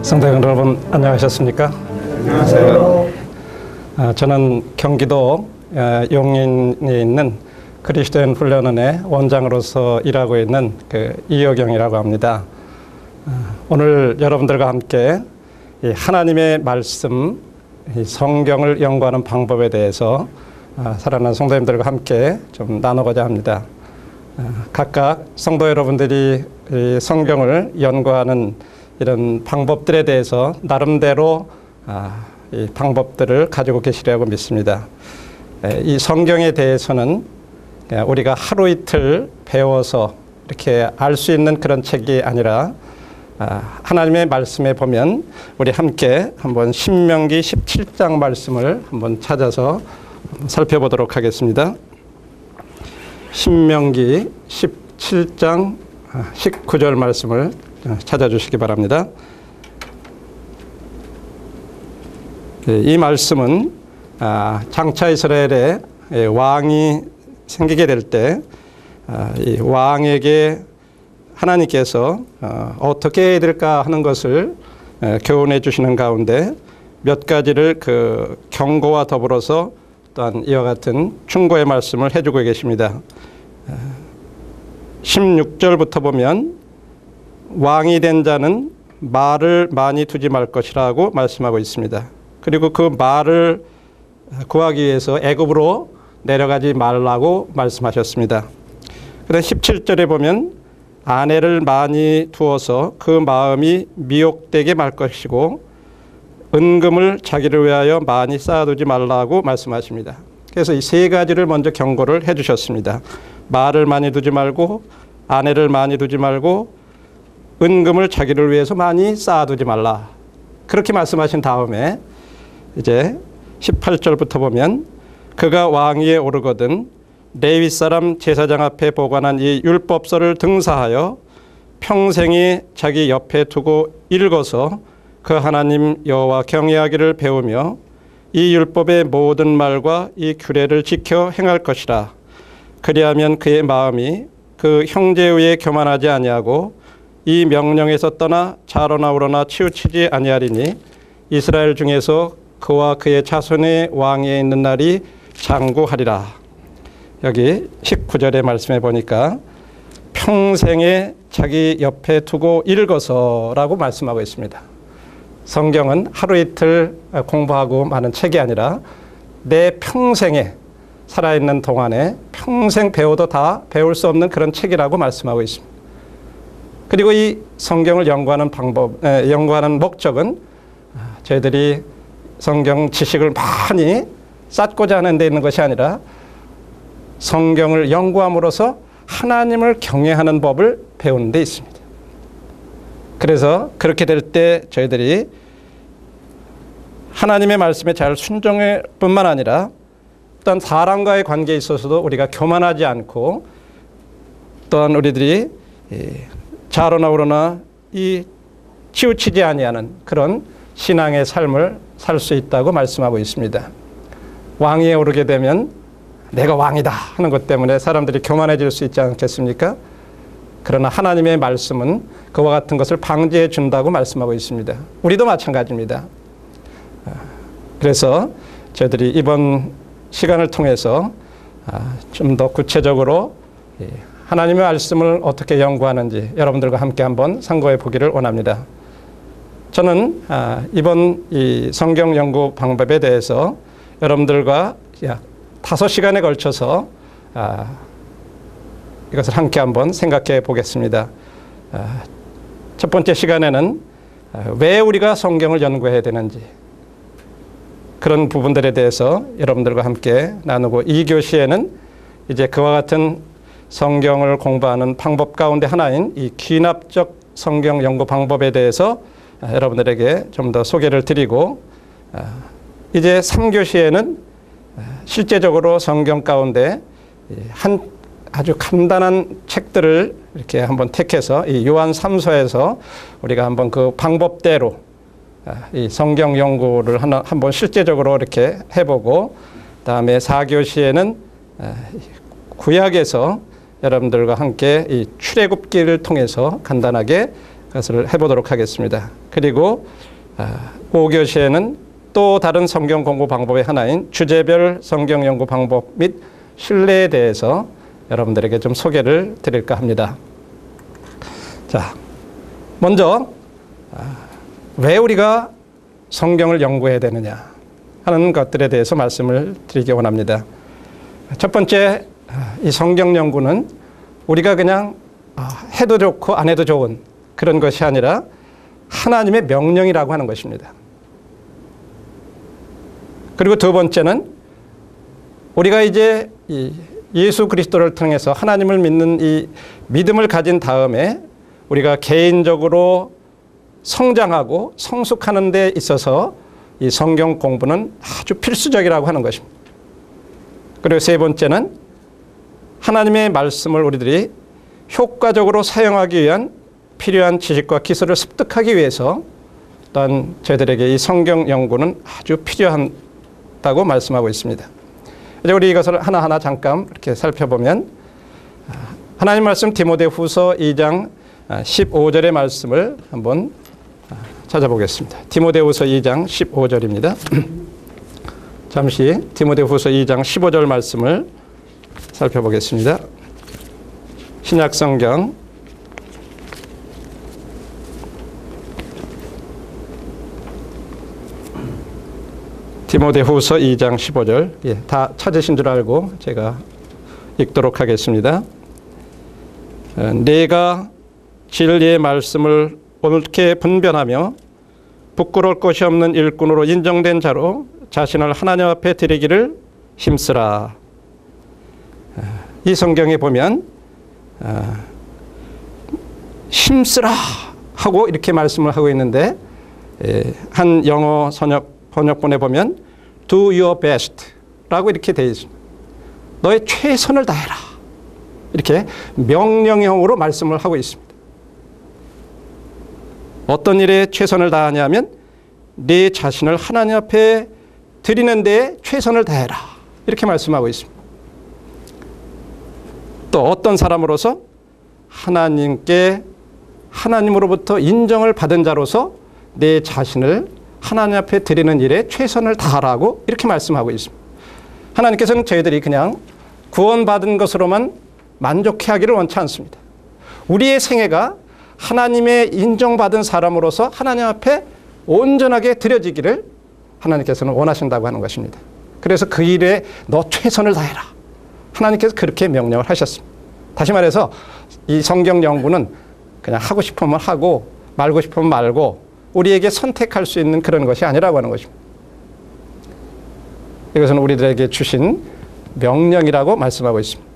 성도형 여러분 안녕하셨습니까? 안녕하세요. 저는 경기도 용인에 있는 그리스도인 훈련원의 원장으로서 일하고 있는 이효경이라고 합니다. 오늘 여러분들과 함께 이 하나님의 말씀, 이 성경을 연구하는 방법에 대해서 사랑하는 성도님들과 함께 좀 나누고자 합니다. 각각 성도 여러분들이 이 성경을 연구하는 이런 방법들에 대해서 나름대로 이 방법들을 가지고 계시리라고 믿습니다. 이 성경에 대해서는 우리가 하루 이틀 배워서 이렇게 알 수 있는 그런 책이 아니라 하나님의 말씀에 보면 우리 함께 한번 신명기 17장 말씀을 한번 찾아서 살펴보도록 하겠습니다. 신명기 17장 19절 말씀을 찾아주시기 바랍니다. 이 말씀은 장차 이스라엘에 왕이 생기게 될 때 이 왕에게 하나님께서 어떻게 해야 될까 하는 것을 교훈해 주시는 가운데 몇 가지를 그 경고와 더불어서 또한 이와 같은 충고의 말씀을 해주고 계십니다. 16절부터 보면 왕이 된 자는 말을 많이 두지 말 것이라고 말씀하고 있습니다. 그리고 그 말을 구하기 위해서 애굽으로 내려가지 말라고 말씀하셨습니다. 그다음 17절에 보면 아내를 많이 두어서 그 마음이 미혹되게 말 것이고 은금을 자기를 위하여 많이 쌓아두지 말라고 말씀하십니다. 그래서 이 세 가지를 먼저 경고를 해주셨습니다. 말을 많이 두지 말고 아내를 많이 두지 말고 은금을 자기를 위해서 많이 쌓아두지 말라. 그렇게 말씀하신 다음에 이제 18절부터 보면 그가 왕위에 오르거든 레위 사람 제사장 앞에 보관한 이 율법서를 등사하여 평생에 자기 옆에 두고 읽어서 그 하나님 여호와 경외하기를 배우며 이 율법의 모든 말과 이 규례를 지켜 행할 것이라. 그리하면 그의 마음이 그 형제 위에 교만하지 아니하고 이 명령에서 떠나 좌로나 우로나 치우치지 아니하리니 이스라엘 중에서 그와 그의 자손의 왕위에 있는 날이 장구하리라. 여기 19절의 말씀에 보니까 평생에 자기 옆에 두고 읽어서라고 말씀하고 있습니다. 성경은 하루 이틀 공부하고 마는 책이 아니라 내 평생에 살아있는 동안에 평생 배워도 다 배울 수 없는 그런 책이라고 말씀하고 있습니다. 그리고 이 성경을 연구하는 연구하는 목적은 저희들이 성경 지식을 많이 쌓고자 하는 데 있는 것이 아니라 성경을 연구함으로써 하나님을 경외하는 법을 배우는 데 있습니다. 그래서 그렇게 될 때 저희들이 하나님의 말씀에 잘 순종할 뿐만 아니라 또한 사람과의 관계에 있어서도 우리가 교만하지 않고 또한 우리들이 좌로나 우로나 이 치우치지 아니하는 그런 신앙의 삶을 살 수 있다고 말씀하고 있습니다. 왕위에 오르게 되면 내가 왕이다 하는 것 때문에 사람들이 교만해질 수 있지 않겠습니까? 그러나 하나님의 말씀은 그와 같은 것을 방지해 준다고 말씀하고 있습니다. 우리도 마찬가지입니다. 그래서 저희들이 이번 시간을 통해서 좀 더 구체적으로 하나님의 말씀을 어떻게 연구하는지 여러분들과 함께 한번 상고해 보기를 원합니다. 저는 이번 이 성경 연구 방법에 대해서 여러분들과 약 5시간에 걸쳐서 이것을 함께 한번 생각해 보겠습니다. 첫 번째 시간에는 왜 우리가 성경을 연구해야 되는지 그런 부분들에 대해서 여러분들과 함께 나누고 2교시에는 이제 그와 같은 성경을 공부하는 방법 가운데 하나인 이 귀납적 성경 연구 방법에 대해서 여러분들에게 좀 더 소개를 드리고 이제 3교시에는 실제적으로 성경 가운데 아주 간단한 책들을 이렇게 한번 택해서 이 요한 3서에서 우리가 한번 그 방법대로 이 성경 연구를 한번 실제적으로 이렇게 해보고 그다음에 4교시에는 구약에서 여러분들과 함께 이 출애굽기를 통해서 간단하게 그것을 해보도록 하겠습니다. 그리고 5교시에는 또 다른 성경 공부 방법의 하나인 주제별 성경 연구 방법 및 신뢰에 대해서 여러분들에게 좀 소개를 드릴까 합니다. 자, 먼저 왜 우리가 성경을 연구해야 되느냐 하는 것들에 대해서 말씀을 드리기 원합니다. 첫 번째, 이 성경 연구는 우리가 그냥 해도 좋고 안 해도 좋은 그런 것이 아니라 하나님의 명령이라고 하는 것입니다. 그리고 두 번째는 우리가 이제 이 예수 그리스도를 통해서 하나님을 믿는 이 믿음을 가진 다음에 우리가 개인적으로 성장하고 성숙하는 데 있어서 이 성경 공부는 아주 필수적이라고 하는 것입니다. 그리고 세 번째는 하나님의 말씀을 우리들이 효과적으로 사용하기 위한 필요한 지식과 기술을 습득하기 위해서 또한 저희들에게 이 성경 연구는 아주 필요하다고 말씀하고 있습니다. 이제 우리 이것을 하나하나 잠깐 이렇게 살펴보면 하나님 말씀 디모데후서 2장 15절의 말씀을 한번 찾아보겠습니다. 디모데후서 2장 15절입니다. 잠시 디모데후서 2장 15절 말씀을 살펴보겠습니다. 신약성경 디모데후서 2장 15절, 다 찾으신 줄 알고 제가 읽도록 하겠습니다. 내가 진리의 말씀을 옳게 분별하며 부끄러울 것이 없는 일꾼으로 인정된 자로 자신을 하나님 앞에 드리기를 힘쓰라. 이 성경에 보면 힘쓰라 하고 이렇게 말씀을 하고 있는데 한 영어 번역본에 보면 do your best 라고 이렇게 되어 있습니다. 너의 최선을 다해라. 이렇게 명령형으로 말씀을 하고 있습니다. 어떤 일에 최선을 다하냐면 네 자신을 하나님 앞에 드리는 데에 최선을 다해라. 이렇게 말씀하고 있습니다. 또 어떤 사람으로서 하나님께 하나님으로부터 인정을 받은 자로서 내 자신을 하나님 앞에 드리는 일에 최선을 다하라고 이렇게 말씀하고 있습니다. 하나님께서는 저희들이 그냥 구원받은 것으로만 만족해하기를 원치 않습니다. 우리의 생애가 하나님의 인정받은 사람으로서 하나님 앞에 온전하게 드려지기를 하나님께서는 원하신다고 하는 것입니다. 그래서 그 일에 너 최선을 다해라. 하나님께서 그렇게 명령을 하셨습니다. 다시 말해서 이 성경 연구는 그냥 하고 싶으면 하고 말고 싶으면 말고 우리에게 선택할 수 있는 그런 것이 아니라고 하는 것입니다. 이것은 우리들에게 주신 명령이라고 말씀하고 있습니다.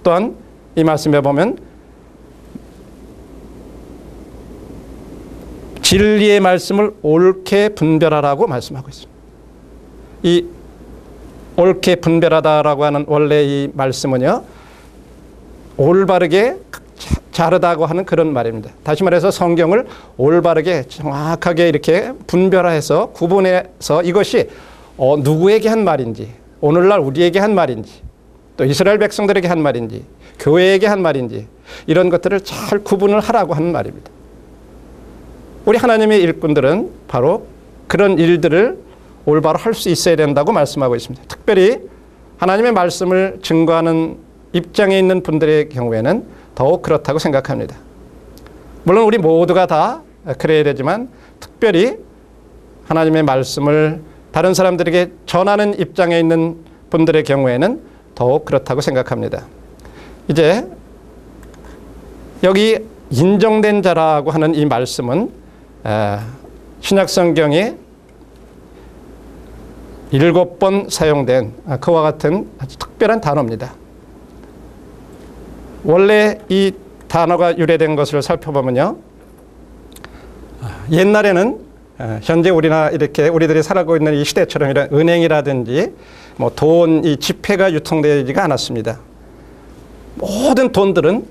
또한 이 말씀에 보면 진리의 말씀을 옳게 분별하라고 말씀하고 있습니다. 이 옳게 분별하다라고 하는 원래 이 말씀은요, 올바르게 자르다고 하는 그런 말입니다. 다시 말해서 성경을 올바르게 정확하게 이렇게 분별해서 구분해서 이것이 누구에게 한 말인지, 오늘날 우리에게 한 말인지, 또 이스라엘 백성들에게 한 말인지, 교회에게 한 말인지, 이런 것들을 잘 구분을 하라고 하는 말입니다. 우리 하나님의 일꾼들은 바로 그런 일들을 올바로 할 수 있어야 된다고 말씀하고 있습니다. 특별히 하나님의 말씀을 증거하는 입장에 있는 분들의 경우에는 더욱 그렇다고 생각합니다. 물론 우리 모두가 다 그래야 되지만 특별히 하나님의 말씀을 다른 사람들에게 전하는 입장에 있는 분들의 경우에는 더욱 그렇다고 생각합니다. 이제 여기 인정된 자라고 하는 이 말씀은 신약성경에 7번 사용된 그와 같은 아주 특별한 단어입니다. 원래 이 단어가 유래된 것을 살펴보면요, 옛날에는 현재 우리나 이렇게 우리들이 살아가고 있는 이 시대처럼 이런 은행이라든지 뭐 돈, 이 지폐가 유통되지가 않았습니다. 모든 돈들은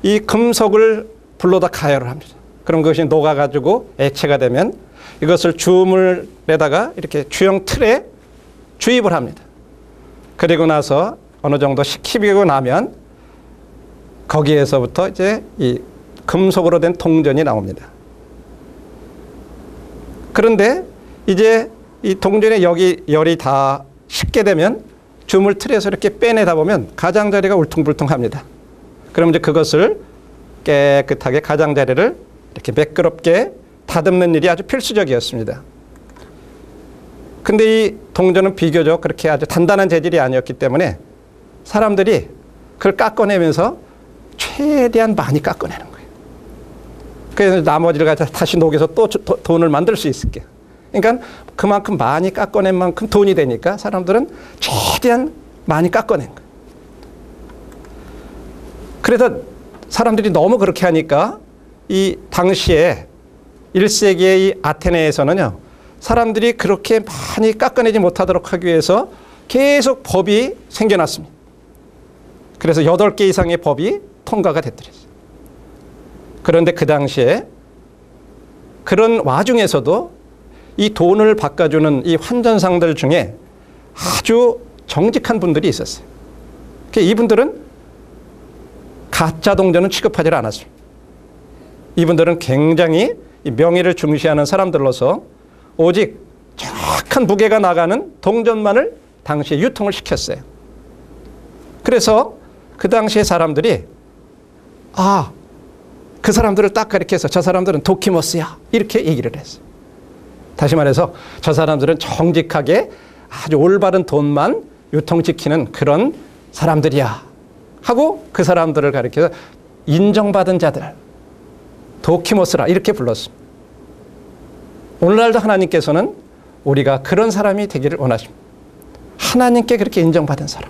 이 금속을 불로다 가열을 합니다. 그럼 그것이 녹아가지고 액체가 되면 이것을 주물에다가 이렇게 주형 틀에 주입을 합니다. 그리고 나서 어느 정도 식히고 나면 거기에서부터 이제 이 금속으로 된 동전이 나옵니다. 그런데 이제 이 동전의 열이 다 식게 되면 줌을 틀에서 이렇게 빼내다 보면 가장자리가 울퉁불퉁합니다. 그럼 이제 그것을 깨끗하게 가장자리를 이렇게 매끄럽게 다듬는 일이 아주 필수적이었습니다. 근데 이 동전은 비교적 그렇게 아주 단단한 재질이 아니었기 때문에 사람들이 그걸 깎아내면서 최대한 많이 깎아내는 거예요. 그래서 나머지를 가지고 다시 녹여서 또 돈을 만들 수 있을게. 그러니까 그만큼 많이 깎아낸 만큼 돈이 되니까 사람들은 최대한 많이 깎아낸 거예요. 그래서 사람들이 너무 그렇게 하니까 이 당시에 1세기의 이 아테네에서는요, 사람들이 그렇게 많이 깎아내지 못하도록 하기 위해서 계속 법이 생겨났습니다. 그래서 8개 이상의 법이 통과가 됐더랬어요. 그런데 그 당시에 그런 와중에서도 이 돈을 바꿔주는 이 환전상들 중에 아주 정직한 분들이 있었어요. 이분들은 가짜 동전은 취급하지 않았습니다. 이분들은 굉장히 명예를 중시하는 사람들로서 오직 정확한 무게가 나가는 동전만을 당시에 유통을 시켰어요. 그래서 그 당시에 사람들이 그 사람들을 딱 가리켜서 저 사람들은 도키모스야 이렇게 얘기를 했어요. 다시 말해서 저 사람들은 정직하게 아주 올바른 돈만 유통시키는 그런 사람들이야 하고 그 사람들을 가리켜서 인정받은 자들, 도키모스라 이렇게 불렀습니다. 오늘날도 하나님께서는 우리가 그런 사람이 되기를 원하십니다. 하나님께 그렇게 인정받은 사람,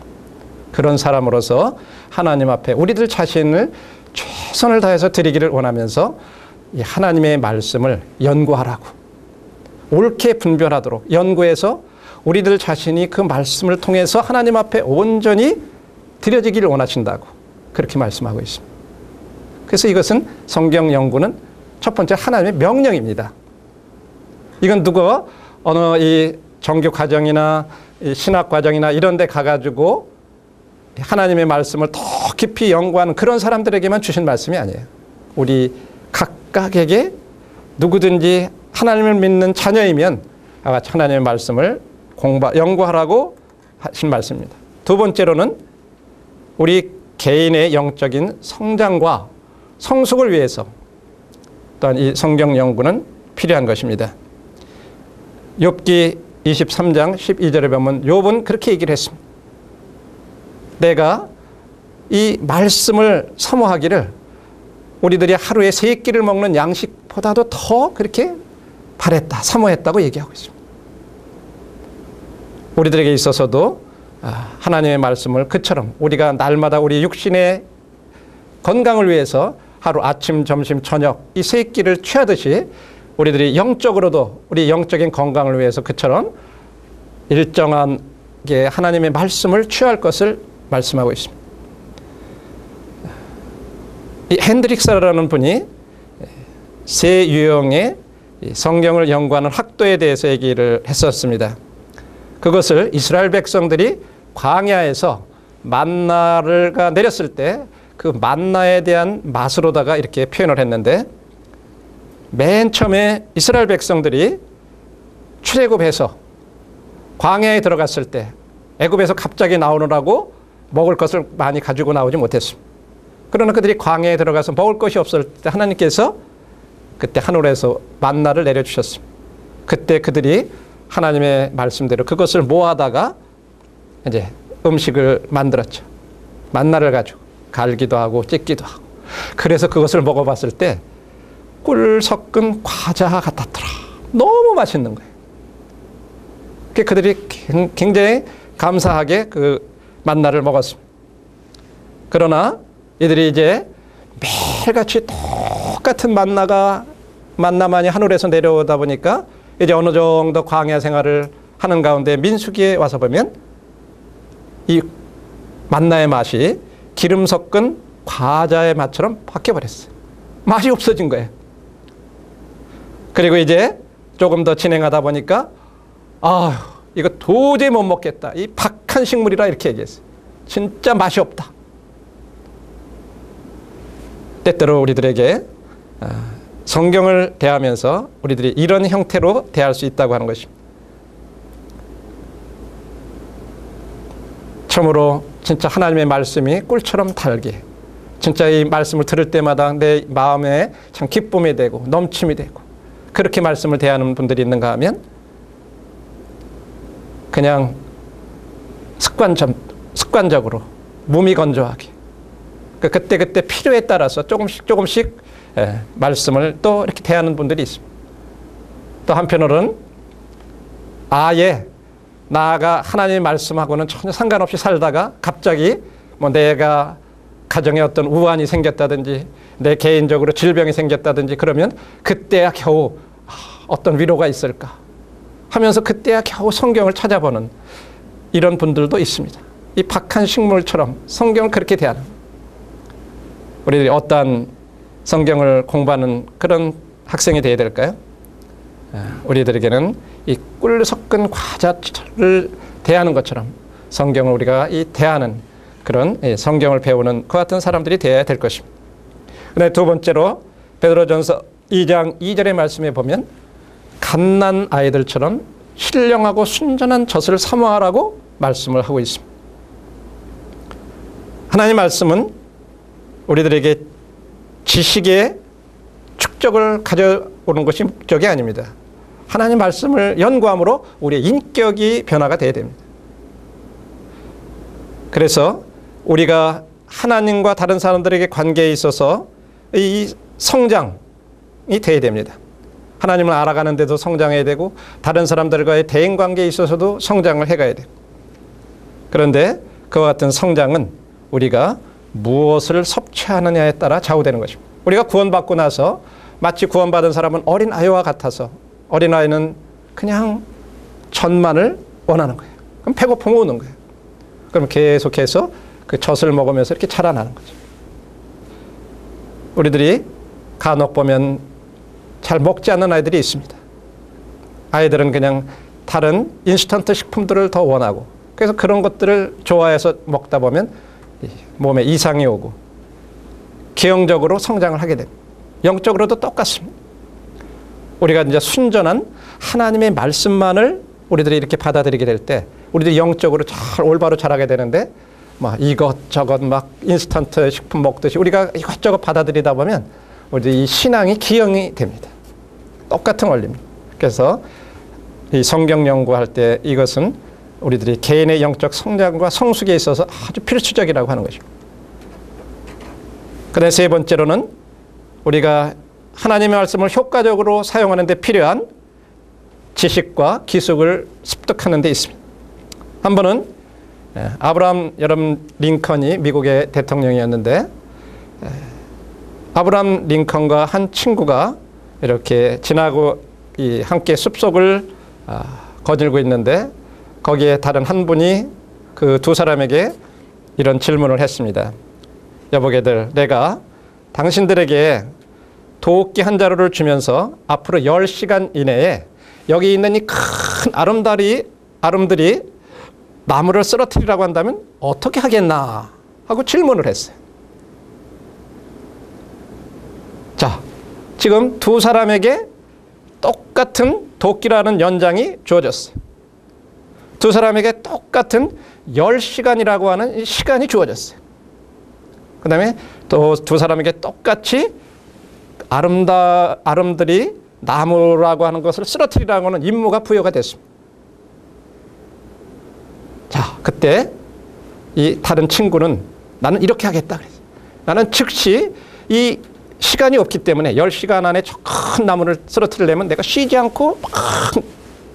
그런 사람으로서 하나님 앞에 우리들 자신을 최선을 다해서 드리기를 원하면서 이 하나님의 말씀을 연구하라고, 옳게 분별하도록 연구해서 우리들 자신이 그 말씀을 통해서 하나님 앞에 온전히 드려지기를 원하신다고 그렇게 말씀하고 있습니다. 그래서 이것은 성경 연구는 첫 번째 하나님의 명령입니다. 이건 누구 어느 이 정규 과정이나 이 신학 과정이나 이런 데 가가지고 하나님의 말씀을 더 깊이 연구하는 그런 사람들에게만 주신 말씀이 아니에요. 우리 각각에게 누구든지 하나님을 믿는 자녀이면 하나님의 말씀을 연구하라고 하신 말씀입니다. 두 번째로는 우리 개인의 영적인 성장과 성숙을 위해서 또한 이 성경 연구는 필요한 것입니다. 욥기 23장 12절에 보면 욥은 그렇게 얘기를 했습니다. 내가 이 말씀을 사모하기를 우리들이 하루에 3끼를 먹는 양식보다도 더 그렇게 바랬다, 사모했다고 얘기하고 있습니다. 우리들에게 있어서도 하나님의 말씀을 그처럼 우리가 날마다 우리 육신의 건강을 위해서 하루 아침, 점심, 저녁 이 3끼를 취하듯이 우리들이 영적으로도 우리 영적인 건강을 위해서 그처럼 일정한 하나님의 말씀을 취할 것을 말씀하고 있습니다. 이 핸드릭스라는 분이 세 유형의 성경을 연구하는 학도에 대해서 얘기를 했었습니다. 그것을 이스라엘 백성들이 광야에서 만나가 내렸을 때 그 만나에 대한 맛으로다가 이렇게 표현을 했는데, 맨 처음에 이스라엘 백성들이 출애굽해서 광야에 들어갔을 때 애굽에서 갑자기 나오느라고 먹을 것을 많이 가지고 나오지 못했습니다. 그러나 그들이 광야에 들어가서 먹을 것이 없을 때 하나님께서 그때 하늘에서 만나를 내려주셨습니다. 그때 그들이 하나님의 말씀대로 그것을 모아다가 이제 음식을 만들었죠. 만나를 가지고 갈기도 하고 찢기도 하고. 그래서 그것을 먹어봤을 때 꿀 섞은 과자 같았더라. 너무 맛있는 거예요. 그들이 굉장히 감사하게 그 만나를 먹었습니다. 그러나 이들이 이제 매일같이 똑같은 만나만이 하늘에서 내려오다 보니까 이제 어느 정도 광야 생활을 하는 가운데 민수기에 와서 보면 이 만나의 맛이 기름 섞은 과자의 맛처럼 바뀌어버렸어요. 맛이 없어진 거예요. 그리고 이제 조금 더 진행하다 보니까 이거 도저히 못 먹겠다. 이 박한 식물이라 이렇게 얘기했어요. 진짜 맛이 없다. 때때로 우리들에게 성경을 대하면서 우리들이 이런 형태로 대할 수 있다고 하는 것입니다. 처음으로 진짜 하나님의 말씀이 꿀처럼 달게, 진짜 이 말씀을 들을 때마다 내 마음에 참 기쁨이 되고 넘침이 되고, 그렇게 말씀을 대하는 분들이 있는가 하면 그냥 습관적으로 무미건조하게 그때그때 필요에 따라서 조금씩 말씀을 또 이렇게 대하는 분들이 있습니다. 또 한편으로는 아예 나아가 하나님의 말씀하고는 전혀 상관없이 살다가 갑자기 뭐 내가 가정에 어떤 우환이 생겼다든지 내 개인적으로 질병이 생겼다든지 그러면 그때야 겨우 어떤 위로가 있을까 하면서 그때야 겨우 성경을 찾아보는 이런 분들도 있습니다. 이 박한 식물처럼 성경을 그렇게 대하는, 우리들이 어떠한 성경을 공부하는 그런 학생이 되어야 될까요? 우리들에게는 이 꿀 섞은 과자를 대하는 것처럼 성경을 우리가 이 대하는 그런 성경을 배우는 그 같은 사람들이 되어야 될 것입니다. 그다음에 두 번째로 베드로전서 2장 2절의 말씀에 보면 갓난 아이들처럼 신령하고 순전한 젖을 사모하라고 말씀을 하고 있습니다. 하나님 말씀은 우리들에게 지식의 축적을 가져오는 것이 목적이 아닙니다. 하나님 말씀을 연구함으로 우리의 인격이 변화가 되어야 됩니다. 그래서 우리가 하나님과 다른 사람들에게 관계에 있어서 이 성장이 되어야 됩니다. 하나님을 알아가는 데도 성장해야 되고 다른 사람들과의 대인관계에 있어서도 성장을 해가야 돼요. 그런데 그와 같은 성장은 우리가 무엇을 섭취하느냐에 따라 좌우되는 것입니다. 우리가 구원받고 나서 마치 구원받은 사람은 어린아이와 같아서, 어린아이는 그냥 젖만을 원하는 거예요. 그럼 배고프면 우는 거예요. 그럼 계속해서 그 젖을 먹으면서 이렇게 자라나는 거죠. 우리들이 간혹 보면 잘 먹지 않는 아이들이 있습니다. 아이들은 그냥 다른 인스턴트 식품들을 더 원하고, 그래서 그런 것들을 좋아해서 먹다 보면 몸에 이상이 오고 기형적으로 성장을 하게 됩니다. 영적으로도 똑같습니다. 우리가 이제 순전한 하나님의 말씀만을 우리들이 이렇게 받아들이게 될 때 우리들이 영적으로 잘 올바로 자라게 되는데, 막 이것저것 막 인스턴트 식품 먹듯이 우리가 이것저것 받아들이다 보면 우리 이 신앙이 기형이 됩니다. 똑같은 원리입니다. 그래서 이 성경 연구할 때 이것은 우리들이 개인의 영적 성장과 성숙에 있어서 아주 필수적이라고 하는 것입니다. 그다음에 세 번째로는 우리가 하나님의 말씀을 효과적으로 사용하는 데 필요한 지식과 기술을 습득하는 데 있습니다. 한 번은 아브라함 링컨이 미국의 대통령이었는데, 아브라함 링컨과 한 친구가 이렇게 지나고 함께 숲속을 거닐고 있는데, 거기에 다른 한 분이 그 두 사람에게 이런 질문을 했습니다. 여보게들, 내가 당신들에게 도끼 한 자루를 주면서 앞으로 10시간 이내에 여기 있는 이 큰 아름들이 나무를 쓰러뜨리라고 한다면 어떻게 하겠나 하고 질문을 했어요. 자, 지금 두 사람에게 똑같은 도끼라는 연장이 주어졌어요. 두 사람에게 똑같은 10시간이라고 하는 이 시간이 주어졌어요. 그 다음에 또 두 사람에게 똑같이 아름들이 나무라고 하는 것을 쓰러뜨리라고 하는 임무가 부여가 됐습니다. 자, 그때 이 다른 친구는 나는 이렇게 하겠다 그랬어요. 나는 즉시 이 시간이 없기 때문에 10시간 안에 저 큰 나무를 쓰러뜨리려면 내가 쉬지 않고 막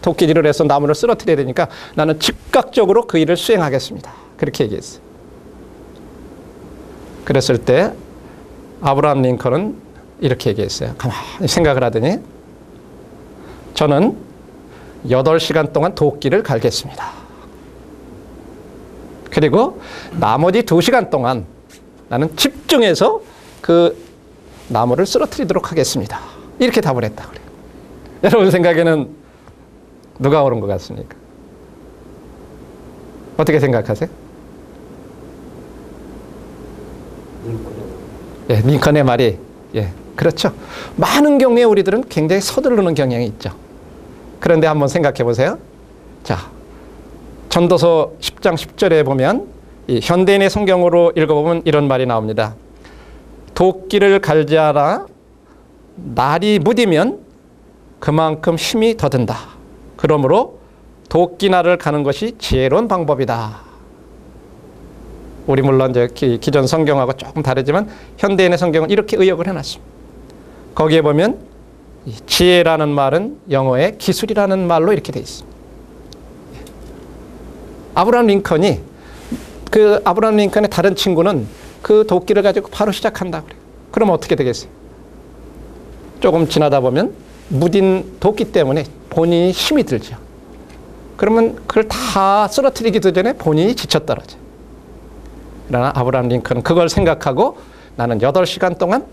도끼질을 해서 나무를 쓰러뜨려야 되니까 나는 즉각적으로 그 일을 수행하겠습니다. 그렇게 얘기했어요. 그랬을 때 아브라함 링컨은 이렇게 얘기했어요. 가만히 생각을 하더니 저는 8시간 동안 도끼를 갈겠습니다. 그리고 나머지 2시간 동안 나는 집중해서 그 나무를 쓰러뜨리도록 하겠습니다. 이렇게 답을 했다 그래요. 여러분 생각에는 누가 옳은 것 같습니까? 어떻게 생각하세요? 링컨의 말이 그렇죠? 많은 경우에 우리들은 굉장히 서두르는 경향이 있죠. 그런데 한번 생각해 보세요. 자, 전도서 10장 10절에 보면 이 현대인의 성경으로 읽어보면 이런 말이 나옵니다. 도끼를 갈지하라. 날이 무디면 그만큼 힘이 더 든다. 그러므로 도끼날을 가는 것이 지혜로운 방법이다. 우리 물론 이제 기존 성경하고 조금 다르지만 현대인의 성경은 이렇게 의역을 해놨습니다. 거기에 보면 지혜라는 말은 영어의 기술이라는 말로 이렇게 돼 있습니다. 아브라함 링컨이 아브라함 링컨의 다른 친구는 그 도끼를 가지고 바로 시작한다 그래요. 그럼 어떻게 되겠어요? 조금 지나다 보면 무딘 도끼 때문에 본인이 힘이 들죠. 그러면 그걸 다 쓰러뜨리기도 전에 본인이 지쳐 떨어져요. 그러나 아브라함 링컨은 그걸 생각하고 나는 8시간 동안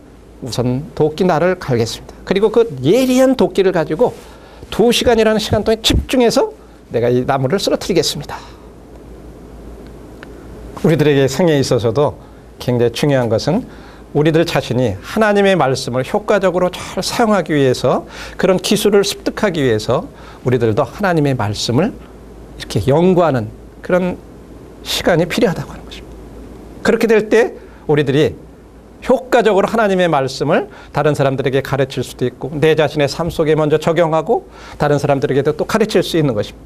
우선 도끼 날을 갈겠습니다. 그리고 그 예리한 도끼를 가지고 2시간이라는 시간 동안 집중해서 내가 이 나무를 쓰러뜨리겠습니다. 우리들에게 생에 있어서도 굉장히 중요한 것은 우리들 자신이 하나님의 말씀을 효과적으로 잘 사용하기 위해서, 그런 기술을 습득하기 위해서 우리들도 하나님의 말씀을 이렇게 연구하는 그런 시간이 필요하다고 하는 것입니다. 그렇게 될 때 우리들이 효과적으로 하나님의 말씀을 다른 사람들에게 가르칠 수도 있고, 내 자신의 삶 속에 먼저 적용하고 다른 사람들에게도 또 가르칠 수 있는 것입니다.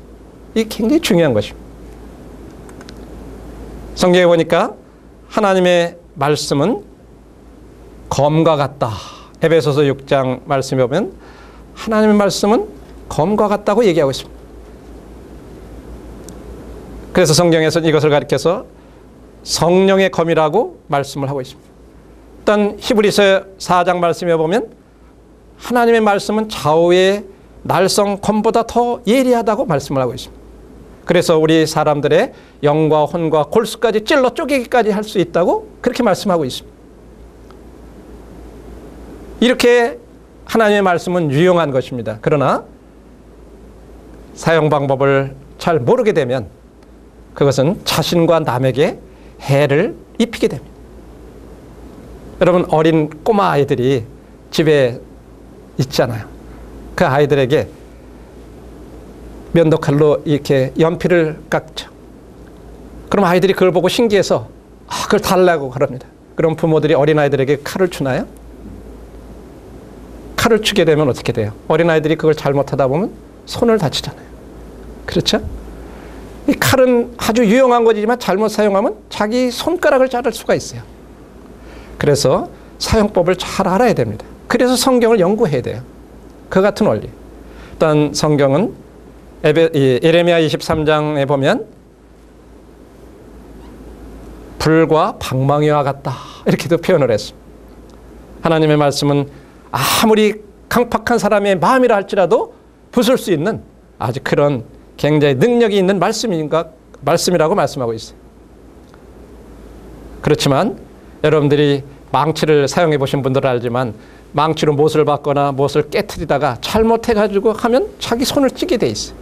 이게 굉장히 중요한 것입니다. 성경에 보니까 하나님의 말씀은 검과 같다. 에베소서 6장 말씀에 보면 하나님의 말씀은 검과 같다고 얘기하고 있습니다. 그래서 성경에서는 이것을 가리켜서 성령의 검이라고 말씀을 하고 있습니다. 일단 히브리서 4장 말씀에 보면 하나님의 말씀은 좌우의 날성 검보다 더 예리하다고 말씀을 하고 있습니다. 그래서 우리 사람들의 영과 혼과 골수까지 찔러 쪼개기까지 할 수 있다고 그렇게 말씀하고 있습니다. 이렇게 하나님의 말씀은 유용한 것입니다. 그러나 사용 방법을 잘 모르게 되면 그것은 자신과 남에게 해를 입히게 됩니다. 여러분, 어린 꼬마 아이들이 집에 있잖아요. 그 아이들에게 면도칼로 이렇게 연필을 깎죠. 그럼 아이들이 그걸 보고 신기해서 그걸 달라고 그럽니다. 그럼 부모들이 어린아이들에게 칼을 주나요? 칼을 주게 되면 어떻게 돼요? 어린아이들이 그걸 잘못하다 보면 손을 다치잖아요. 그렇죠? 이 칼은 아주 유용한 거지만 잘못 사용하면 자기 손가락을 자를 수가 있어요. 그래서 사용법을 잘 알아야 됩니다. 그래서 성경을 연구해야 돼요. 그 같은 원리. 일단 성경은 예레미야 23장에 보면 불과 방망이와 같다, 이렇게도 표현을 했습니다. 하나님의 말씀은 아무리 강팍한 사람의 마음이라 할지라도 부술 수 있는 아주 그런 굉장히 능력이 있는 말씀이라고 말씀하고 있어요. 그렇지만 여러분들이 망치를 사용해 보신 분들은 알지만 망치로 못을 박거나 못을 깨트리다가 잘못해가지고 하면 자기 손을 찌게 돼 있어요.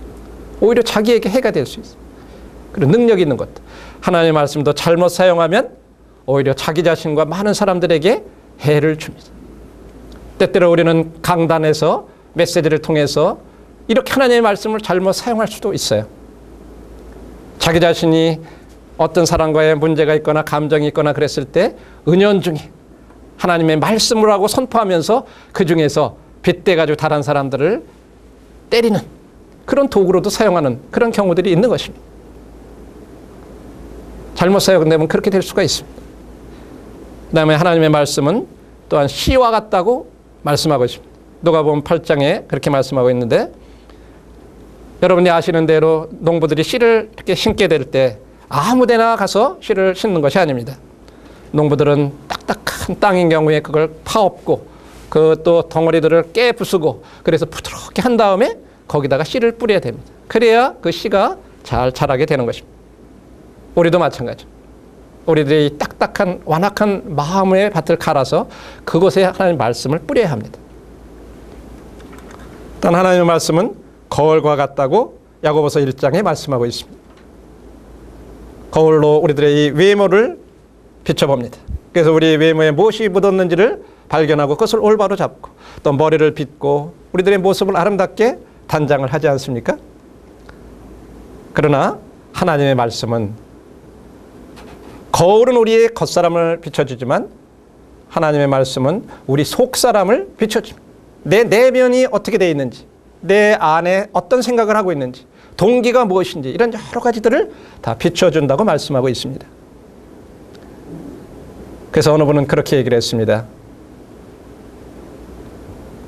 오히려 자기에게 해가 될 수 있어요. 그리고 능력 있는 것. 하나님의 말씀도 잘못 사용하면 오히려 자기 자신과 많은 사람들에게 해를 줍니다. 때때로 우리는 강단에서 메시지를 통해서 이렇게 하나님의 말씀을 잘못 사용할 수도 있어요. 자기 자신이 어떤 사람과의 문제가 있거나 감정이 있거나 그랬을 때 은연중에 하나님의 말씀을 하고 선포하면서 그 중에서 빗대가지고 다른 사람들을 때리는 그런 도구로도 사용하는 그런 경우들이 있는 것입니다. 잘못 사용되면 그렇게 될 수가 있습니다. 그 다음에 하나님의 말씀은 또한 씨와 같다고 말씀하고 있습니다. 누가복음 8장에 그렇게 말씀하고 있는데, 여러분이 아시는 대로 농부들이 씨를 이렇게 심게 될 때 아무 데나 가서 씨를 심는 것이 아닙니다. 농부들은 딱딱한 땅인 경우에 그걸 파엎고 그 또 덩어리들을 깨부수고 그래서 부드럽게 한 다음에 거기다가 씨를 뿌려야 됩니다. 그래야 그 씨가 잘 자라게 되는 것입니다. 우리도 마찬가지. 우리들이 딱딱한 완악한 마음의 밭을 갈아서 그곳에 하나님의 말씀을 뿌려야 합니다. 일단 하나님의 말씀은 거울과 같다고 야고보서 1장에 말씀하고 있습니다. 거울로 우리들의 이 외모를 비춰봅니다. 그래서 우리 외모에 무엇이 묻었는지를 발견하고 그것을 올바로 잡고 또 머리를 빗고 우리들의 모습을 아름답게 단장을 하지 않습니까? 그러나 하나님의 말씀은 거울은 우리의 겉사람을 비춰주지만 하나님의 말씀은 우리 속사람을 비춰줍니다. 내 내면이 어떻게 되어 있는지, 내 안에 어떤 생각을 하고 있는지, 동기가 무엇인지 이런 여러 가지들을 다 비춰준다고 말씀하고 있습니다. 그래서 어느 분은 그렇게 얘기를 했습니다.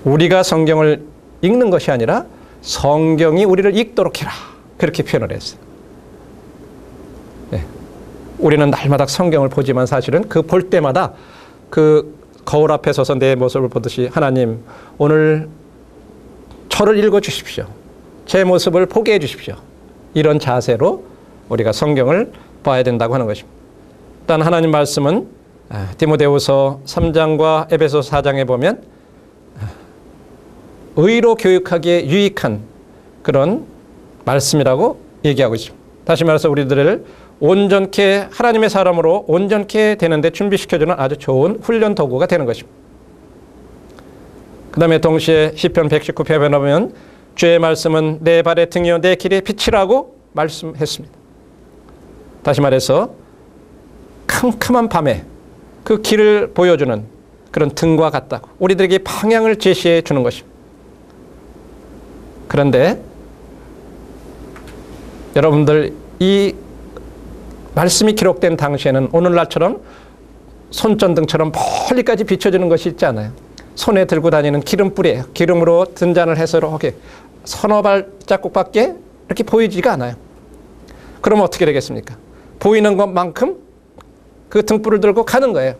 우리가 성경을 읽는 것이 아니라 성경이 우리를 읽도록 해라. 그렇게 표현을 했어요. 네. 우리는 날마다 성경을 보지만 사실은 그 볼 때마다 그 거울 앞에 서서 내 모습을 보듯이 하나님 오늘 저를 읽어주십시오. 제 모습을 보게 해주십시오. 이런 자세로 우리가 성경을 봐야 된다고 하는 것입니다. 일단 하나님 말씀은 디모데후서 3장과 에베소 4장에 보면 의로 교육하기에 유익한 그런 말씀이라고 얘기하고 있습니다. 다시 말해서 우리들을 온전케 하나님의 사람으로 온전케 되는데 준비시켜주는 아주 좋은 훈련 도구가 되는 것입니다. 그 다음에 동시에 시편 119편에 보면 주의 말씀은 내 발의 등이요 내 길의 빛이라고 말씀했습니다. 다시 말해서 캄캄한 밤에 그 길을 보여주는 그런 등과 같다고 우리들에게 방향을 제시해 주는 것입니다. 그런데 여러분들 이 말씀이 기록된 당시에는 오늘날처럼 손전등처럼 멀리까지 비춰지는 것이 있지 않아요. 손에 들고 다니는 기름불이에요. 기름으로 등잔을 해서 이렇게 서너 발자국밖에 이렇게 보이지가 않아요. 그러면 어떻게 되겠습니까? 보이는 것만큼 그 등불을 들고 가는 거예요.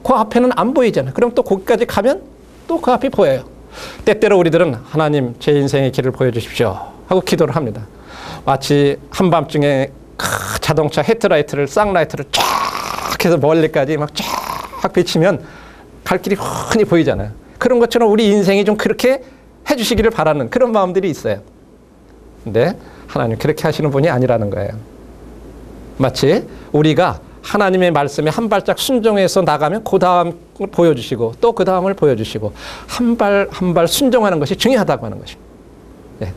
그 앞에는 안 보이잖아요. 그럼 또 거기까지 가면 또 그 앞이 보여요. 때때로 우리들은 하나님 제 인생의 길을 보여주십시오 하고 기도를 합니다. 마치 한밤중에 자동차 헤드라이트를 쌍라이트를 쫙 해서 멀리까지 막 쫙 비치면 갈 길이 훤히 보이잖아요. 그런 것처럼 우리 인생이 좀 그렇게 해주시기를 바라는 그런 마음들이 있어요. 근데 하나님 그렇게 하시는 분이 아니라는 거예요. 마치 우리가 하나님의 말씀에 한 발짝 순종해서 나가면 그 다음을 보여주시고 또 그 다음을 보여주시고 한 발 한 발 순종하는 것이 중요하다고 하는 것입니다. 네.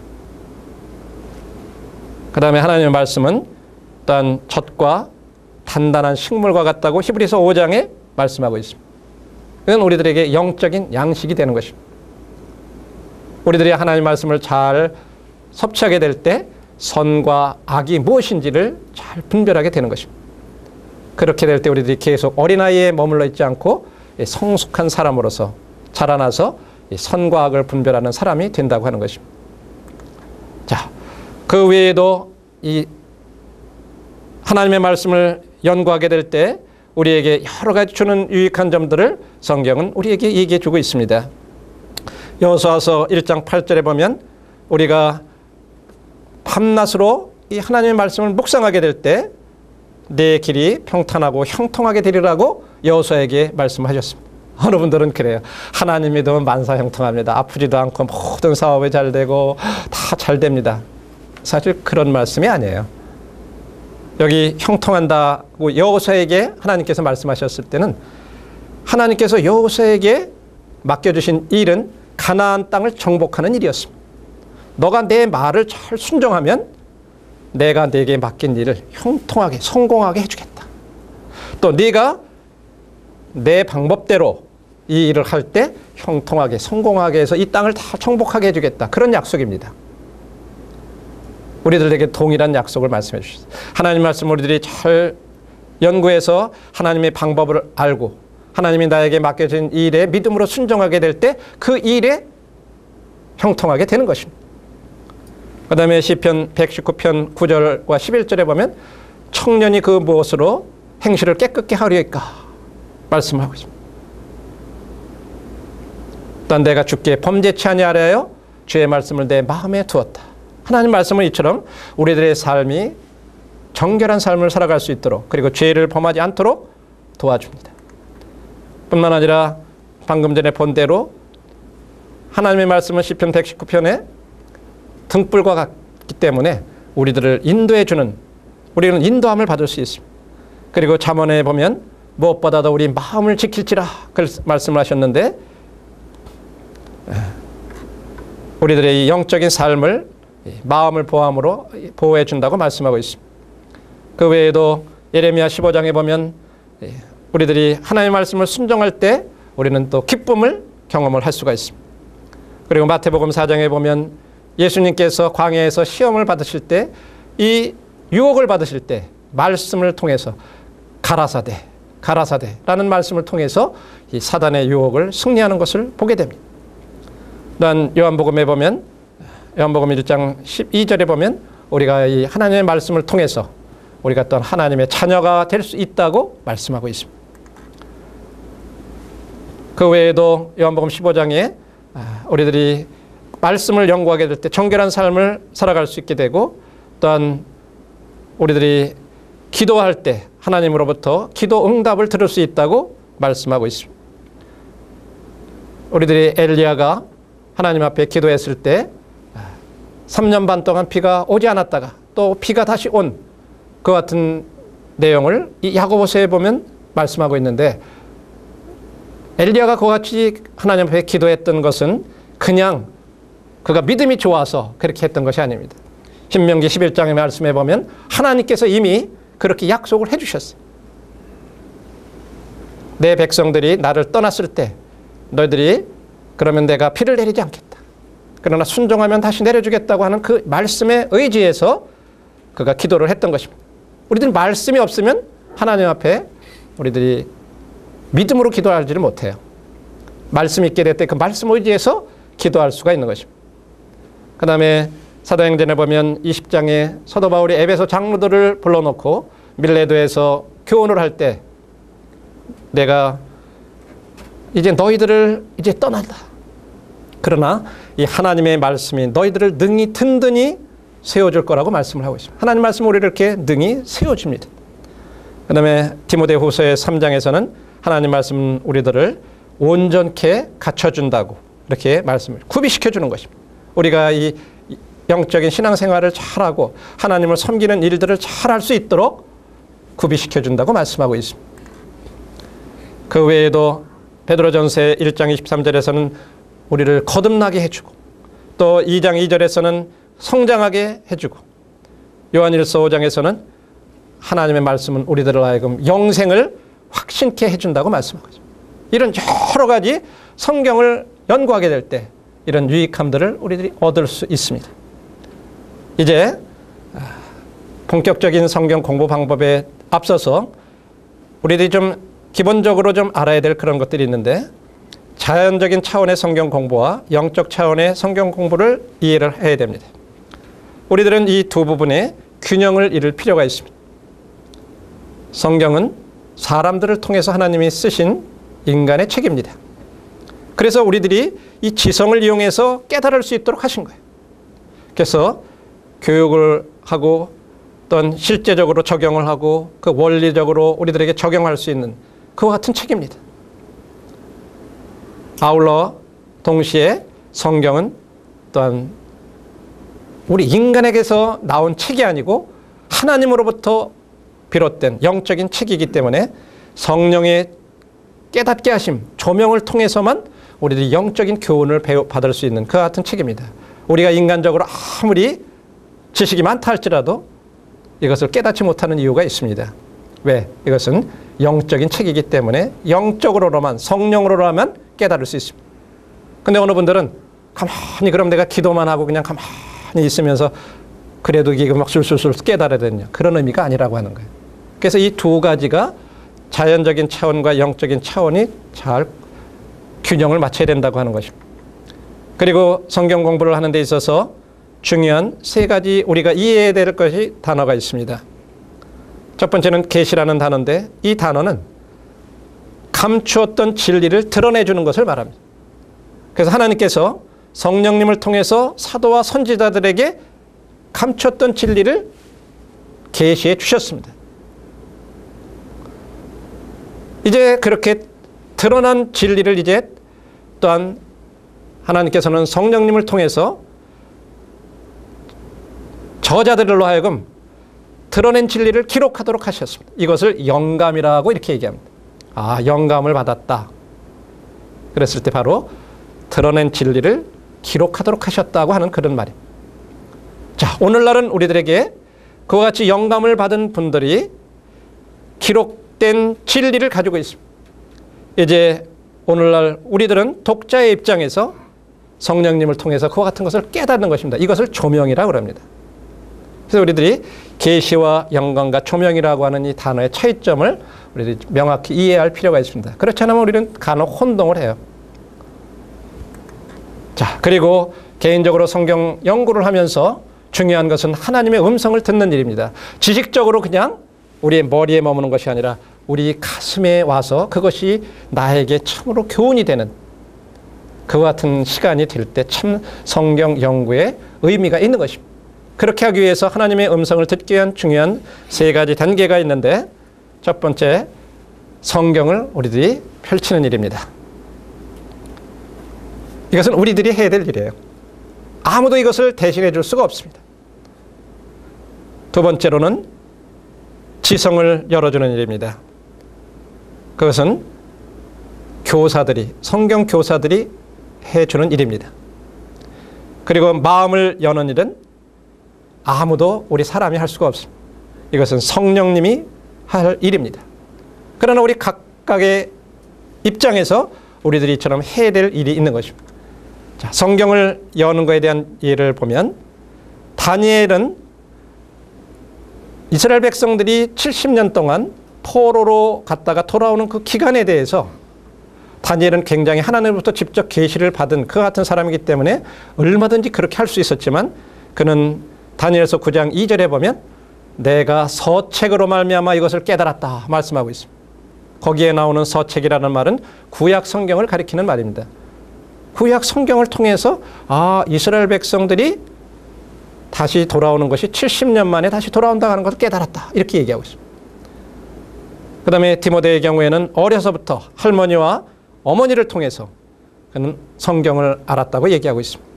그 다음에 하나님의 말씀은 또한 젖과 단단한 식물과 같다고 히브리서 5장에 말씀하고 있습니다. 이건 우리들에게 영적인 양식이 되는 것입니다. 우리들이 하나님의 말씀을 잘 섭취하게 될 때 선과 악이 무엇인지를 잘 분별하게 되는 것입니다. 그렇게 될 때 우리들이 계속 어린아이에 머물러 있지 않고 성숙한 사람으로서 자라나서 선과 악을 분별하는 사람이 된다고 하는 것입니다. 자, 그 외에도 이 하나님의 말씀을 연구하게 될 때 우리에게 여러 가지 주는 유익한 점들을 성경은 우리에게 얘기해 주고 있습니다. 여호수아서 1장 8절에 보면 우리가 밤낮으로 이 하나님의 말씀을 묵상하게 될 때 내 길이 평탄하고 형통하게 되리라고 여호수아에게 말씀하셨습니다. 어느 분들은 그래요. 하나님 믿으면 만사형통합니다. 아프지도 않고 모든 사업이 잘 되고 다 잘 됩니다. 사실 그런 말씀이 아니에요. 여기 형통한다고 여호수아에게 하나님께서 말씀하셨을 때는 하나님께서 여호수아에게 맡겨주신 일은 가나안 땅을 정복하는 일이었습니다. 너가 내 말을 잘 순종하면 내가 네게 맡긴 일을 형통하게 성공하게 해주겠다. 또 네가 내 방법대로 이 일을 할 때 형통하게 성공하게 해서 이 땅을 다 정복하게 해주겠다. 그런 약속입니다. 우리들에게 동일한 약속을 말씀해 주셨어요. 하나님 말씀 우리들이 잘 연구해서 하나님의 방법을 알고 하나님이 나에게 맡겨진 일에 믿음으로 순종하게 될 때 그 일에 형통하게 되는 것입니다. 그 다음에 시편 119편 9절과 11절에 보면 청년이 그 무엇으로 행실을 깨끗게 하리까 말씀하고 있습니다. 또한 내가 주께 범죄치 아니하려 주의 말씀을 내 마음에 두었다. 하나님 말씀은 이처럼 우리들의 삶이 정결한 삶을 살아갈 수 있도록 그리고 죄를 범하지 않도록 도와줍니다. 뿐만 아니라 방금 전에 본 대로 하나님의 말씀은 시편 119편에 등불과 같기 때문에 우리들을 인도해 주는 우리는 인도함을 받을 수 있습니다. 그리고 잠언에 보면 무엇보다도 우리 마음을 지킬지라 그 말씀을 하셨는데, 우리들의 이 영적인 삶을 마음을 보함으로 보호해 준다고 말씀하고 있습니다. 그 외에도 예레미야 15장에 보면 우리들이 하나님의 말씀을 순종할 때 우리는 또 기쁨을 경험을 할 수가 있습니다. 그리고 마태복음 4장에 보면 예수님께서 광야에서 시험을 받으실 때, 이 유혹을 받으실 때 말씀을 통해서 가라사대라는 말씀을 통해서 이 사단의 유혹을 승리하는 것을 보게 됩니다. 또한 요한복음에 보면, 요한복음 1장 12절에 보면 우리가 이 하나님의 말씀을 통해서 우리가 또한 하나님의 자녀가 될 수 있다고 말씀하고 있습니다. 그 외에도 요한복음 15장에 우리들이 말씀을 연구하게 될 때 정결한 삶을 살아갈 수 있게 되고, 또한 우리들이 기도할 때 하나님으로부터 기도 응답을 들을 수 있다고 말씀하고 있습니다. 우리들이 엘리야가 하나님 앞에 기도했을 때 3년 반 동안 비가 오지 않았다가 또 비가 다시 온 그 같은 내용을 이 야고보서에 보면 말씀하고 있는데, 엘리야가 그와 같이 하나님 앞에 기도했던 것은 그냥 그가 믿음이 좋아서 그렇게 했던 것이 아닙니다. 신명기 11장의 말씀에 보면 하나님께서 이미 그렇게 약속을 해주셨어요. 내 백성들이 나를 떠났을 때 너희들이 그러면 내가 비를 내리지 않겠다. 그러나 순종하면 다시 내려주겠다고 하는 그 말씀에 의지해서 그가 기도를 했던 것입니다. 우리들은 말씀이 없으면 하나님 앞에 우리들이 믿음으로 기도하지를 못해요. 말씀이 있게 될 때 그 말씀 의지해서 기도할 수가 있는 것입니다. 그 다음에 사도행전에 보면 20장에 사도 바울이 에베소 장로들을 불러놓고 밀레도에서 교훈을 할 때, 내가 이제 너희들을 이제 떠난다. 그러나 이 하나님의 말씀이 너희들을 능히 든든히 세워줄 거라고 말씀을 하고 있습니다. 하나님 말씀은 우리를 이렇게 능히 세워줍니다. 그 다음에 디모데후서의 3장에서는 하나님 말씀은 우리들을 온전케 갖춰준다고 이렇게 말씀을 구비시켜주는 것입니다. 우리가 이 영적인 신앙생활을 잘하고 하나님을 섬기는 일들을 잘할 수 있도록 구비시켜준다고 말씀하고 있습니다. 그 외에도 베드로전서 1장 23절에서는 우리를 거듭나게 해주고, 또 2장 2절에서는 성장하게 해주고, 요한일서 5장에서는 하나님의 말씀은 우리들을 하여금 영생을 확신케 해준다고 말씀하고 있습니다. 이런 여러 가지 성경을 연구하게 될 때 이런 유익함들을 우리들이 얻을 수 있습니다. 이제 본격적인 성경 공부 방법에 앞서서 우리들이 좀 기본적으로 좀 알아야 될 그런 것들이 있는데, 자연적인 차원의 성경 공부와 영적 차원의 성경 공부를 이해를 해야 됩니다. 우리들은 이 두 부분에 균형을 이룰 필요가 있습니다. 성경은 사람들을 통해서 하나님이 쓰신 인간의 책입니다. 그래서 우리들이 이 지성을 이용해서 깨달을 수 있도록 하신 거예요. 그래서 교육을 하고 또는 실제적으로 적용을 하고 그 원리적으로 우리들에게 적용할 수 있는 그와 같은 책입니다. 아울러 동시에 성경은 또한 우리 인간에게서 나온 책이 아니고 하나님으로부터 비롯된 영적인 책이기 때문에 성령의 깨닫게 하심, 조명을 통해서만 우리들이 영적인 교훈을 받을 수 있는 그와 같은 책입니다. 우리가 인간적으로 아무리 지식이 많다 할지라도 이것을 깨닫지 못하는 이유가 있습니다. 왜? 이것은 영적인 책이기 때문에 영적으로만, 성령으로만 깨달을 수 있습니다. 근데 어느 분들은 가만히 그럼 내가 기도만 하고 그냥 가만히 있으면서 그래도 이게 막 술술술 깨달아야 되느냐, 그런 의미가 아니라고 하는 거예요. 그래서 이 두 가지가 자연적인 차원과 영적인 차원이 잘 균형을 맞춰야 된다고 하는 것입니다. 그리고 성경 공부를 하는 데 있어서 중요한 세 가지 우리가 이해해야 될 것이 단어가 있습니다. 첫 번째는 계시라는 단어인데, 이 단어는 감추었던 진리를 드러내주는 것을 말합니다. 그래서 하나님께서 성령님을 통해서 사도와 선지자들에게 감췄던 진리를 계시해 주셨습니다. 이제 그렇게 드러난 진리를 이제 또한 하나님께서는 성령님을 통해서 저자들로 하여금 드러낸 진리를 기록하도록 하셨습니다. 이것을 영감이라고 이렇게 얘기합니다. 영감을 받았다. 그랬을 때 바로 드러낸 진리를 기록하도록 하셨다고 하는 그런 말입니다. 자, 오늘날은 우리들에게 그와 같이 영감을 받은 분들이 기록된 진리를 가지고 있습니다. 이제 오늘날 우리들은 독자의 입장에서 성령님을 통해서 그와 같은 것을 깨닫는 것입니다. 이것을 조명이라고 합니다. 그래서 우리들이 계시와 영감과 조명이라고 하는 이 단어의 차이점을 우리들이 명확히 이해할 필요가 있습니다. 그렇지 않으면 우리는 간혹 혼동을 해요. 자, 그리고 개인적으로 성경 연구를 하면서 중요한 것은 하나님의 음성을 듣는 일입니다. 지식적으로 그냥 우리의 머리에 머무는 것이 아니라 우리 가슴에 와서 그것이 나에게 참으로 교훈이 되는 그와 같은 시간이 될 때 참 성경 연구에 의미가 있는 것입니다. 그렇게 하기 위해서 하나님의 음성을 듣기 위한 중요한 3가지 단계가 있는데, 첫 번째, 성경을 우리들이 펼치는 일입니다. 이것은 우리들이 해야 될 일이에요. 아무도 이것을 대신해 줄 수가 없습니다. 두 번째로는 지성을 열어주는 일입니다. 그것은 교사들이, 성경 교사들이 해주는 일입니다. 그리고 마음을 여는 일은 아무도 우리 사람이 할 수가 없습니다. 이것은 성령님이 할 일입니다. 그러나 우리 각각의 입장에서 우리들이 이처럼 해야 될 일이 있는 것입니다. 자, 성경을 여는 것에 대한 예를 보면 다니엘은 이스라엘 백성들이 70년 동안 포로로 갔다가 돌아오는 그 기간에 대해서 다니엘은 굉장히 하나님으로부터 직접 계시를 받은 그 같은 사람이기 때문에 얼마든지 그렇게 할 수 있었지만, 그는 다니엘서 9장 2절에 보면 내가 서책으로 말미암아 이것을 깨달았다 말씀하고 있습니다. 거기에 나오는 서책이라는 말은 구약 성경을 가리키는 말입니다. 구약 성경을 통해서 이스라엘 백성들이 다시 돌아오는 것이 70년 만에 다시 돌아온다고 하는 것을 깨달았다, 이렇게 얘기하고 있습니다. 그 다음에 디모데의 경우에는 어려서부터 할머니와 어머니를 통해서 그는 성경을 알았다고 얘기하고 있습니다.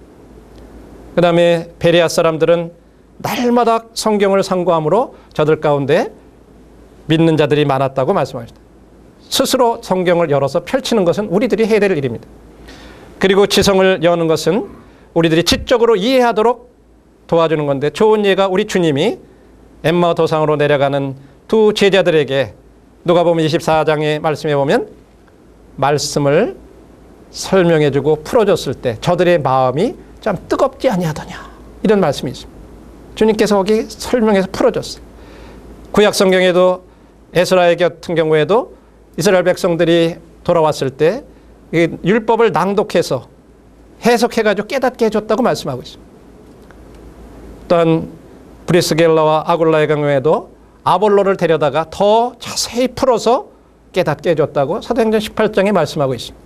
그 다음에 베레아 사람들은 날마다 성경을 상고함으로 저들 가운데 믿는 자들이 많았다고 말씀하십니다. 스스로 성경을 열어서 펼치는 것은 우리들이 해야 될 일입니다. 그리고 지성을 여는 것은 우리들이 지적으로 이해하도록 도와주는 건데, 좋은 예가 우리 주님이 엠마오 도상으로 내려가는 두 제자들에게 누가복음 24장의 말씀에 보면 말씀을 설명해주고 풀어줬을 때 저들의 마음이 참 뜨겁지 아니하더냐, 이런 말씀이 있습니다. 주님께서 거기 설명해서 풀어줬어요. 구약 성경에도 에스라의 같은 경우에도 이스라엘 백성들이 돌아왔을 때 율법을 낭독해서 해석해가지고 깨닫게 해줬다고 말씀하고 있습니다. 또한 브리스겔라와 아굴라의 경우에도 아볼로를 데려다가 더 자세히 풀어서 깨닫게 해줬다고 사도행전 18장에 말씀하고 있습니다.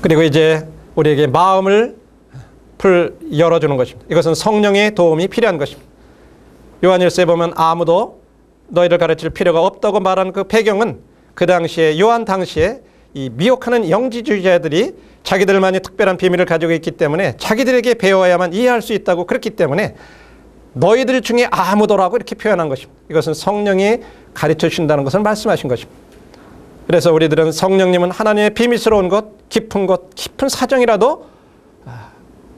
그리고 이제 우리에게 마음을 열어주는 것입니다. 이것은 성령의 도움이 필요한 것입니다. 요한일서에 보면 아무도 너희를 가르칠 필요가 없다고 말한 그 배경은 그 당시에, 요한 당시에 이 미혹하는 영지주의자들이 자기들만이 특별한 비밀을 가지고 있기 때문에 자기들에게 배워야만 이해할 수 있다고, 그렇기 때문에 너희들 중에 아무도라고 이렇게 표현한 것입니다. 이것은 성령이 가르쳐 주신다는 것을 말씀하신 것입니다. 그래서 우리들은 성령님은 하나님의 비밀스러운 것, 깊은 사정이라도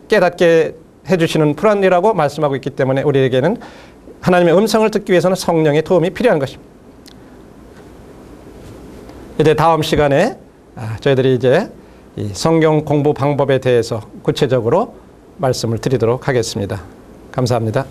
깨닫게 해주시는 불안이라고 말씀하고 있기 때문에 우리에게는 하나님의 음성을 듣기 위해서는 성령의 도움이 필요한 것입니다. 이제 다음 시간에 저희들이 이제 이 성경 공부 방법에 대해서 구체적으로 말씀을 드리도록 하겠습니다. 감사합니다.